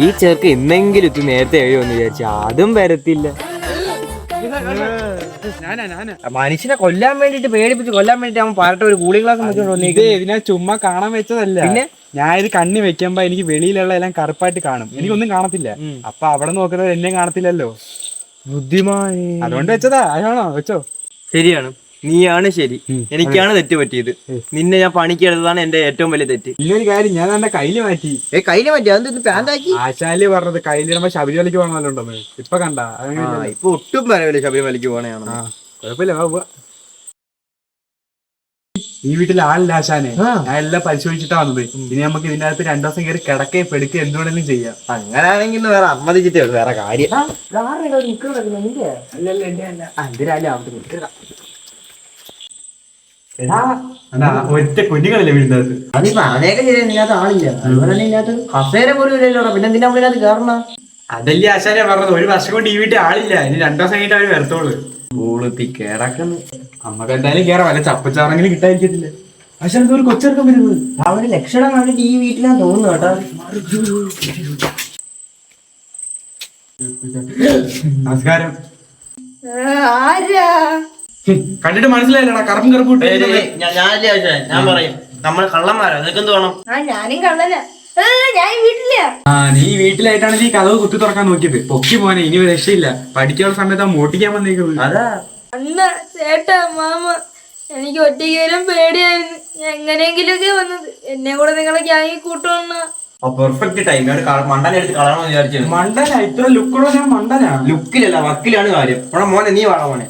ഈ ചെറുക്ക് ഇന്നെങ്കിലും ഇത് നേരത്തെ എഴുതുമെന്ന് വിചാരിച്ചു, അതും വരത്തില്ല. മനുഷ്യനെ കൊല്ലാൻ വേണ്ടിട്ട് പേടിപ്പിച്ച് കൊല്ലാൻ വേണ്ടിട്ട് അവൻ പറഞ്ഞിട്ട് ഒരു കൂളിംഗ് ഗ്ലാസ് ഇതിനെ ചുമ്മാ കാണാൻ വെച്ചതല്ല. പിന്നെ ഞാൻ ഇത് കണ്ണി വെക്കുമ്പോ എനിക്ക് വെളിയിലുള്ള എല്ലാം കറുപ്പായിട്ട് കാണും, എനിക്കൊന്നും കാണത്തില്ല. അപ്പൊ അവിടെ നോക്കുന്നത് എന്നെ കാണത്തില്ലല്ലോ. ബുദ്ധിമാൻ. അതുകൊണ്ട് വെച്ചതാ. അതാണോ വെച്ചോ? ശരിയാണ്, നീയാണ് ശരി, എനിക്കാണ് തെറ്റ് പറ്റിയത്. നിന്നെ ഞാൻ പണിക്ക് എടുത്തതാണ് എന്റെ ഏറ്റവും വലിയ തെറ്റ്. ഇങ്ങനൊരു കാര്യം ഞാൻ എന്റെ കയ്യില് മാറ്റി. കയ്യില് പറ്റി അതെന്ത് പാന്റാക്കി? ആശാലി പറഞ്ഞത് കയ്യിലിടുമ്പോ ശബരിമലയ്ക്ക് പോകണമല്ലോണ്ടെന്ന്. ഇപ്പൊ കണ്ട ഇപ്പൊ ഒട്ടും പറയല്ലേ ശബരിമലയ്ക്ക് പോകണയാണ്. കുഴപ്പമില്ല, വാ. ഈ വീട്ടിൽ ആളില്ല ആശാനെ, ഞാൻ എല്ലാം പരിശോധിച്ചിട്ടാ വന്നത്. ഇനി നമുക്ക് ഇതിന്റെ അകത്ത് 2 ദിവസം കയറി കിടക്കുകയും പെടുക്കുകയും എന്തുവേണമെങ്കിലും ചെയ്യാം. അങ്ങനാണെങ്കിൽ വേറെ അമ്മതിച്ചിട്ടേ ഉള്ളു, വേറെ കാര്യം. ഒറ്റ കുഞ്ഞുങ്ങളല്ലേ വീടിന്റെ അകത്ത്. അതിപ്പോ അതിനൊക്കെ ശരി, ഇതിനകത്ത് ആളില്ല. അതുപോലെ തന്നെ ഇതിനകത്ത് കസേര പോലും ഇല്ലല്ലോ. പിന്നെ എന്തിനാ ഇതിനകത്ത് കയറണ? അതല്ലേ ആശാനെ പറഞ്ഞത്, 1 വർഷം കൊണ്ട് ഈ വീട്ടിൽ ആളില്ല, ഇനി 2 ദിവസം കഴിഞ്ഞിട്ട് അവര് വരത്തോളൂ. കിടക്കുന്നു. നമുക്ക് എന്തായാലും കേറാം, വല്ല ചപ്പച്ചാറെങ്കിലും കിട്ടാതിരിക്കത്തില്ല. പക്ഷെ ഒരു കൊച്ചിറക്കം വരുന്നത് അവര് ലക്ഷണം കണ്ടിട്ട് ഈ വീട്ടിലാ തോന്നുന്നു കേട്ടോ. നമസ്കാരം. ആരാ? കണ്ടിട്ട് മനസ്സിലായില്ലടാ, കറുപ്പും കറുപ്പും ഞാൻ പറയും നമ്മള് കള്ളന്മാരാ, നിനക്കെന്ത് വേണം? ഞാനും കള്ളനാ. ഞാൻ ഈ വീട്ടില. നീ വീട്ടിലായിട്ടാണ് ഈ കഥവ് കുത്തി തുറക്കാൻ നോക്കിയത്. പൊക്കി മോനെ, ഇനി ഒരു രക്ഷയില്ല. പഠിക്കാനുള്ള സമയത്ത് മോട്ടിക്കാൻ വന്നേക്കുന്നത്. അതാ അണ്ണ, ചേട്ടാ, മാമ, എനിക്ക് ഒറ്റയ്ക്ക് പേടിയായിരുന്നു. എങ്ങനെയെങ്കിലും ഒക്കെ വന്നത്. എന്നെ കൂടെ നിങ്ങളെ ഗ്യാങ്ങിൽ കൂട്ടുവണ്ണ. Perfect time. മണ്ടനെ എടുത്ത് കളയണമെന്ന് വിചാരിച്ചു. മണ്ടനാ? ഇത്ര ലുക്കുള്ള ഞാൻ മണ്ടനാ? ലുക്കിലല്ല, വക്കിലാണ് കാര്യം. മോനെ നീ വേണം മോനെ.